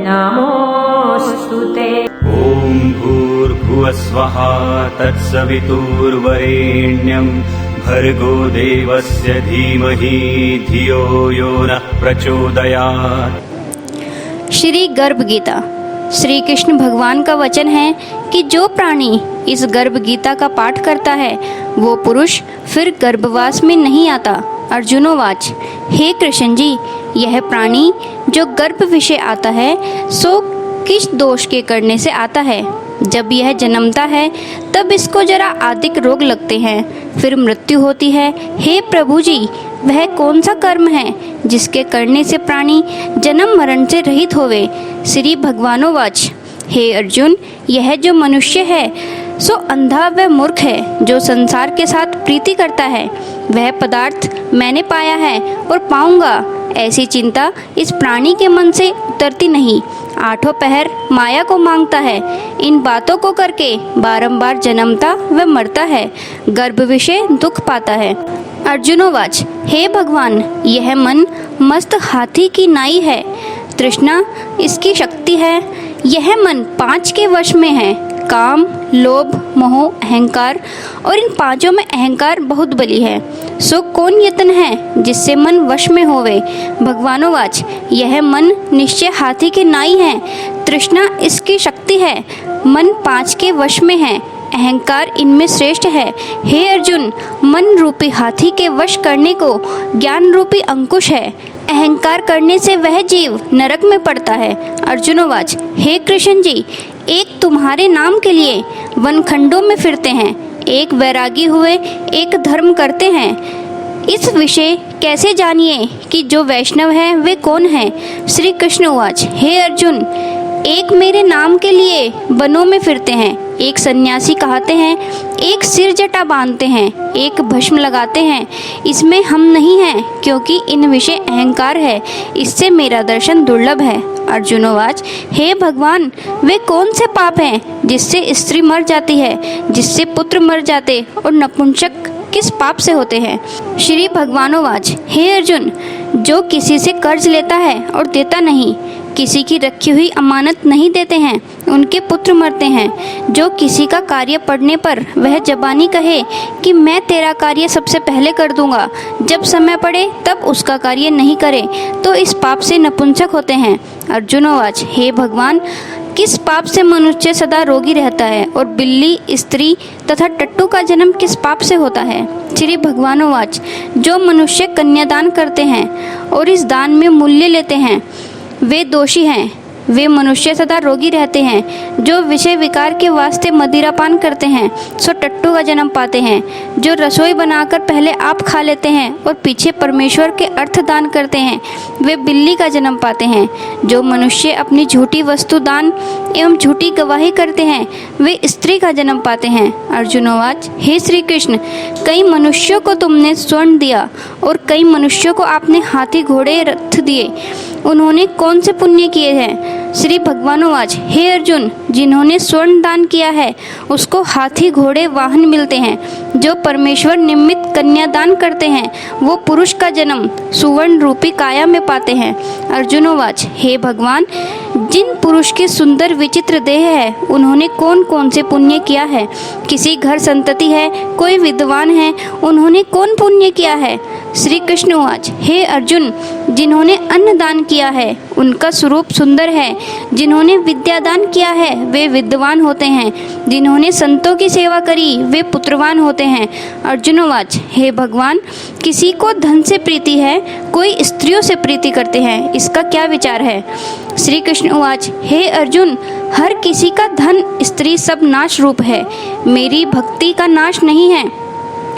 नमोऽस्तुते। ॐ भूर्भुवस्वः तत्सवितुर्वरेण्यं भर्गो देवस्य धीमहि धियो यो नः प्रचोदयात्। श्री गर्भ गीता। श्री कृष्ण भगवान का वचन है कि जो प्राणी इस गर्भ गीता का पाठ करता है वो पुरुष फिर गर्भवास में नहीं आता। अर्जुनोवाच, हे कृष्ण जी, यह प्राणी जो गर्भ विषय आता है सो किस दोष के करने से आता है? जब यह जन्मता है तब इसको जरा अधिक रोग लगते हैं, फिर मृत्यु होती है। हे प्रभु जी, वह कौन सा कर्म है जिसके करने से प्राणी जन्म मरण से रहित होवे? श्री भगवानोवाच, हे अर्जुन, यह जो मनुष्य है सो अंधा व मूर्ख है, जो संसार के साथ प्रीति करता है। वह पदार्थ मैंने पाया है और पाऊंगा, ऐसी चिंता इस प्राणी के मन से उतरती नहीं। आठों पहर माया को मांगता है, इन बातों को करके बारंबार जन्मता व मरता है, गर्भ विषय दुख पाता है। अर्जुनोवाच, हे भगवान, यह मन मस्त हाथी की नाई है, तृष्णा इसकी शक्ति है। यह मन 5 के वश में है, काम, लोभ, मोह, अहंकार, और इन 5 में अहंकार बहुत बली है। सो कौन यत्न है जिससे मन वश में होवे? भगवानोवाच, यह मन निश्चय हाथी के नाई है, तृष्णा इसकी शक्ति है, मन 5 के वश में है, अहंकार इनमें श्रेष्ठ है। हे अर्जुन, मन रूपी हाथी के वश करने को ज्ञान रूपी अंकुश है, अहंकार करने से वह जीव नरक में पड़ता है। अर्जुनोवाच, हे कृष्ण जी, एक तुम्हारे नाम के लिए वनखंडों में फिरते हैं, एक वैरागी हुए एक धर्म करते हैं। इस विषय कैसे जानिए कि जो वैष्णव है वे कौन है? श्री कृष्ण उवाच, हे अर्जुन, एक मेरे नाम के लिए वनों में फिरते हैं, एक सन्यासी कहते हैं, एक सिर जटा बांधते हैं, एक भस्म लगाते हैं। इसमें हम नहीं हैं, क्योंकि इन विषय अहंकार है, इससे मेरा दर्शन दुर्लभ है। अर्जुनोवाच, हे भगवान, वे कौन से पाप हैं जिससे स्त्री मर जाती है, जिससे पुत्र मर जाते, और नपुंसक किस पाप से होते हैं? श्री भगवानोवाच, हे अर्जुन, जो किसी से कर्ज लेता है और देता नहीं, किसी की रखी हुई अमानत नहीं देते हैं, उनके पुत्र मरते हैं। जो किसी का कार्य पड़ने पर वह जबानी कहे कि मैं तेरा कार्य सबसे पहले कर दूंगा, जब समय पड़े तब उसका कार्य नहीं करे, तो इस पाप से नपुंसक होते हैं। अर्जुनोवाच, हे भगवान, किस पाप से मनुष्य सदा रोगी रहता है, और बिल्ली, स्त्री तथा टट्टू का जन्म किस पाप से होता है? श्री भगवानोवाच, जो मनुष्य कन्यादान करते हैं और इस दान में मूल्य लेते हैं वे दोषी हैं। वे मनुष्य सदा रोगी रहते हैं। जो विषय विकार के वास्ते मदिरापान करते हैं सो टट्टू का जन्म पाते हैं। जो रसोई बनाकर पहले आप खा लेते हैं और पीछे परमेश्वर के अर्थ दान करते हैं वे बिल्ली का जन्म पाते हैं। जो मनुष्य अपनी झूठी वस्तु दान एवं झूठी गवाही करते हैं वे स्त्री का जन्म पाते हैं। अर्जुनोवाच, हे श्री कृष्ण, कई मनुष्यों को तुमने स्वर्ण दिया और कई मनुष्यों को आपने हाथी घोड़े रथ दिए, उन्होंने कौन से पुण्य किए हैं? श्री भगवानोवाच, हे अर्जुन, जिन्होंने स्वर्ण दान किया है उसको हाथी घोड़े वाहन मिलते हैं। जो परमेश्वर निमित्त कन्यादान करते हैं वो पुरुष का जन्म सुवर्ण रूपी काया में पाते हैं। अर्जुनोवाच, हे भगवान, जिन पुरुष के सुंदर विचित्र देह है उन्होंने कौन कौन से पुण्य किया है? किसी घर संतति है, कोई विद्वान है, उन्होंने कौन पुण्य किया है? श्री कृष्ण उवाच, हे अर्जुन, जिन्होंने अन्न दान किया है उनका स्वरूप सुंदर है। जिन्होंने विद्यादान किया है वे विद्वान होते हैं। जिन्होंने संतों की सेवा करी वे पुत्रवान होते हैं। अर्जुनोवाच, हे भगवान, किसी को धन से प्रीति है, कोई स्त्रियों से प्रीति करते हैं, इसका क्या विचार है? श्री कृष्ण उवाच, हे अर्जुन, हर किसी का धन स्त्री सब नाश रूप है, मेरी भक्ति का नाश नहीं है।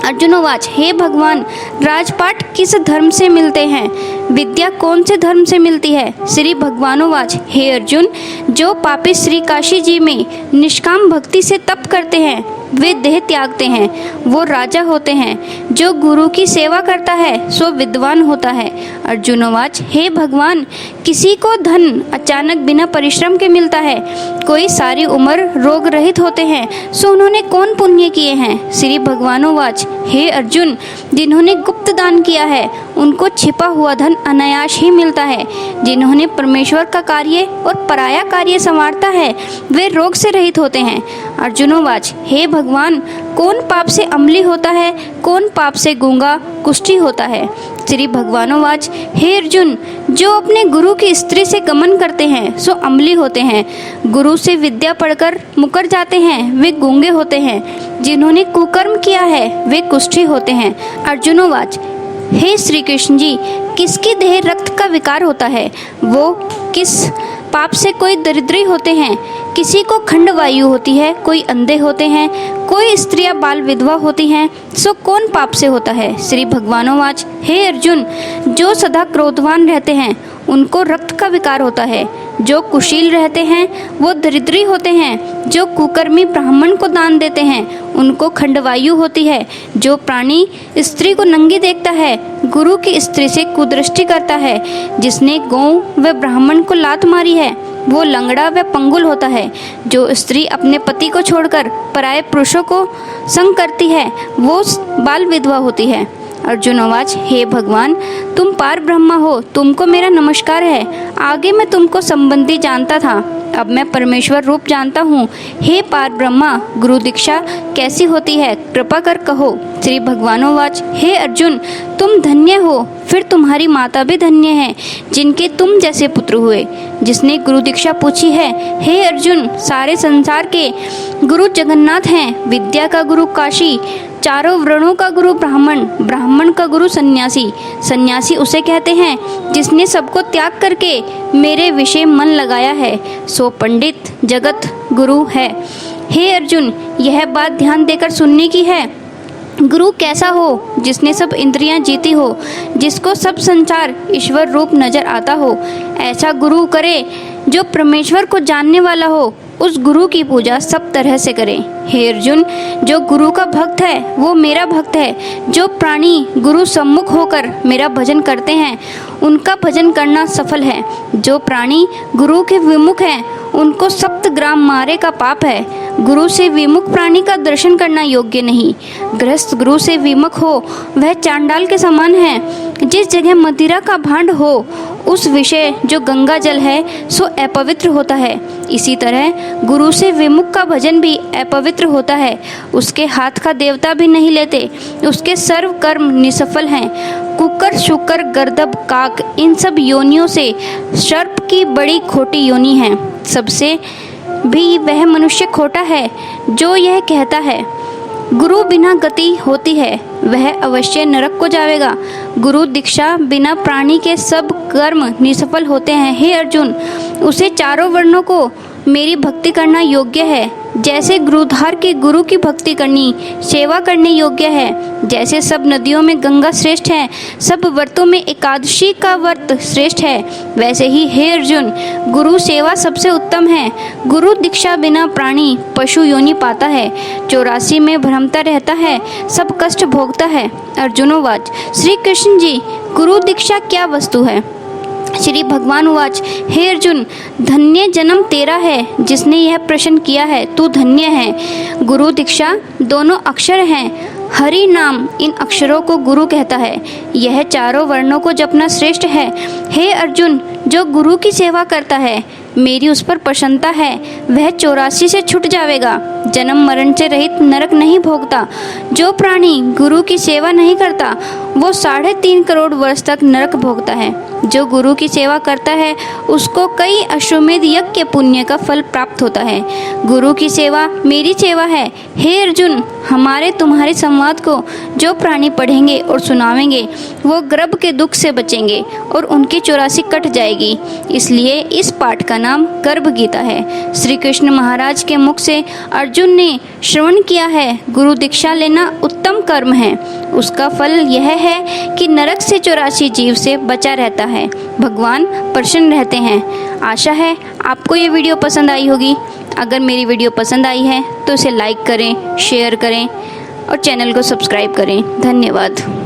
अर्जुनोवाच, हे भगवान, राजपाट किस धर्म से मिलते हैं? विद्या कौन से धर्म से मिलती है? श्री भगवानोवाच, हे अर्जुन, जो पापी श्री काशी जी में निष्काम भक्ति से तप करते हैं वे देह त्यागते हैं, वो राजा होते हैं। जो गुरु की सेवा करता है सो विद्वान होता है। अर्जुनोवाच, हे भगवान, किसी को धन अचानक बिना परिश्रम के मिलता है, कोई सारी उम्र रोग रहित होते हैं, सो उन्होंने कौन पुण्य किए हैं? श्री भगवानोवाच, हे अर्जुन, जिन्होंने गुप्त दान किया है उनको छिपा हुआ धन धन अनायास ही मिलता है। जिन्होंने परमेश्वर का कार्य और पराया कार्य संवारता है वे रोग से रहित होते हैं। अर्जुनोवाच, हे भगवान, कौन पाप से अम्ली होता है, कौन पाप से गूंगा कुष्ठी होता है। श्री भगवानोवाच, हे अर्जुन, जो अपने गुरु की स्त्री से गमन करते हैं सो अम्ली होते हैं। गुरु से विद्या पढ़कर मुकर जाते हैं वे गूंगे होते हैं। जिन्होंने कुकर्म किया है वे कुष्ठी होते हैं। अर्जुनोवाच, हे श्री कृष्ण जी, किसकी देह रक्त का विकार होता है, वो किस पाप से कोई दरिद्री होते हैं। किसी को खंड वायु होती है, कोई अंधे होते हैं, कोई स्त्रियां बाल विधवा होती हैं, सो कौन पाप से होता है। श्री भगवानोवाच, हे अर्जुन, जो सदा क्रोधवान रहते हैं उनको रक्त का विकार होता है। जो कुशील रहते हैं वो दरिद्री होते हैं। जो कुकर्मी ब्राह्मण को दान देते हैं उनको खंडवायु होती है। जो प्राणी स्त्री को नंगी देखता है, गुरु की स्त्री से कुदृष्टि करता है, जिसने गौ व ब्राह्मण को लात मारी है वो लंगड़ा व पंगुल होता है। जो स्त्री अपने पति को छोड़कर पराये पुरुषों को संग करती है वो बाल विधवा होती है। अर्जुनोवाच, हे भगवान, तुम पार ब्रह्मा हो, तुमको मेरा नमस्कार है। आगे मैं तुमको संबंधी जानता था, अब मैं परमेश्वर रूप जानता हूँ। हे पार ब्रह्मा, गुरु दीक्षा कैसी होती है, कृपा कर कहो। श्री भगवानोवाच, हे अर्जुन, तुम धन्य हो, फिर तुम्हारी माता भी धन्य है जिनके तुम जैसे पुत्र हुए। जिसने गुरु दीक्षा पूछी है, हे अर्जुन, सारे संसार के गुरु जगन्नाथ हैं। विद्या का गुरु काशी, चारों वर्णों का गुरु ब्राह्मण, ब्राह्मण का गुरु सन्यासी, सन्यासी उसे कहते हैं जिसने सबको त्याग करके मेरे विषय मन लगाया है, सो पंडित जगत गुरु है। हे अर्जुन, यह बात ध्यान देकर सुनने की है। गुरु कैसा हो, जिसने सब इंद्रियां जीती हो, जिसको सब संसार ईश्वर रूप नजर आता हो। ऐसा गुरु करे जो परमेश्वर को जानने वाला हो, उस गुरु की पूजा सब तरह से करें। हे अर्जुन, जो गुरु का भक्त है वो मेरा भक्त है। जो प्राणी गुरु सम्मुख होकर मेरा भजन करते हैं उनका भजन करना सफल है। जो प्राणी गुरु के विमुख हैं उनको 7 ग्राम मारे का पाप है। गुरु से विमुख प्राणी का दर्शन करना योग्य नहीं। गृहस्थ गुरु से विमुख हो वह चांडाल के समान है। जिस जगह मदिरा का भांड हो उस विषय जो गंगा जल है सो अपवित्र होता है। इसी तरह गुरु से विमुख का भजन भी अपवित्र होता है। उसके हाथ का देवता भी नहीं लेते, उसके सर्व कर्म निसफल हैं। कुकर, शुकर, गर्दभ, काक, इन सब योनियों से सर्प की बड़ी खोटी योनि है। सबसे भी वह मनुष्य खोटा है जो यह कहता है गुरु बिना गति होती है, वह अवश्य नरक को जाएगा। गुरु दीक्षा बिना प्राणी के सब कर्म निसफल होते हैं। हे अर्जुन, उसे चारों वर्णों को मेरी भक्ति करना योग्य है। जैसे गुरुधार के गुरु की भक्ति करनी सेवा करने योग्य है। जैसे सब नदियों में गंगा श्रेष्ठ है, सब व्रतों में एकादशी का व्रत श्रेष्ठ है, वैसे ही हे अर्जुन, गुरु सेवा सबसे उत्तम है। गुरु दीक्षा बिना प्राणी पशु योनि पाता है, 84 में भ्रमता रहता है, सब कष्ट भोगता है। अर्जुनोवाच, श्री कृष्ण जी, गुरु दीक्षा क्या वस्तु है। श्री भगवान उवाच, हे अर्जुन, धन्य जन्म तेरा है जिसने यह प्रश्न किया है, तू धन्य है। गुरु दीक्षा दोनों अक्षर हैं, हरि नाम इन अक्षरों को गुरु कहता है। यह चारों वर्णों को जपना श्रेष्ठ है। हे अर्जुन, जो गुरु की सेवा करता है मेरी उस पर प्रसन्नता है, वह 84 से छूट जाएगा, जन्म मरण से रहित नरक नहीं भोगता। जो प्राणी गुरु की सेवा नहीं करता वो 3.5 करोड़ वर्ष तक नरक भोगता है। जो गुरु की सेवा करता है उसको कई अश्वमेध यज्ञ के पुण्य का फल प्राप्त होता है। गुरु की सेवा मेरी सेवा है। हे अर्जुन, हमारे तुम्हारे संवाद को जो प्राणी पढ़ेंगे और सुनावेंगे वो गर्भ के दुख से बचेंगे और उनकी 84 कट जाएगी। इसलिए इस पाठ का नाम गर्भ गीता है। श्री कृष्ण महाराज के मुख से अर्जुन ने श्रवण किया है, गुरु दीक्षा लेना उत्तम कर्म है। उसका फल यह है कि नरक से 84 जीव से बचा रहता है, भगवान प्रसन्न रहते हैं। आशा है आपको ये वीडियो पसंद आई होगी। अगर मेरी वीडियो पसंद आई है तो इसे लाइक करें, शेयर करें और चैनल को सब्सक्राइब करें। धन्यवाद।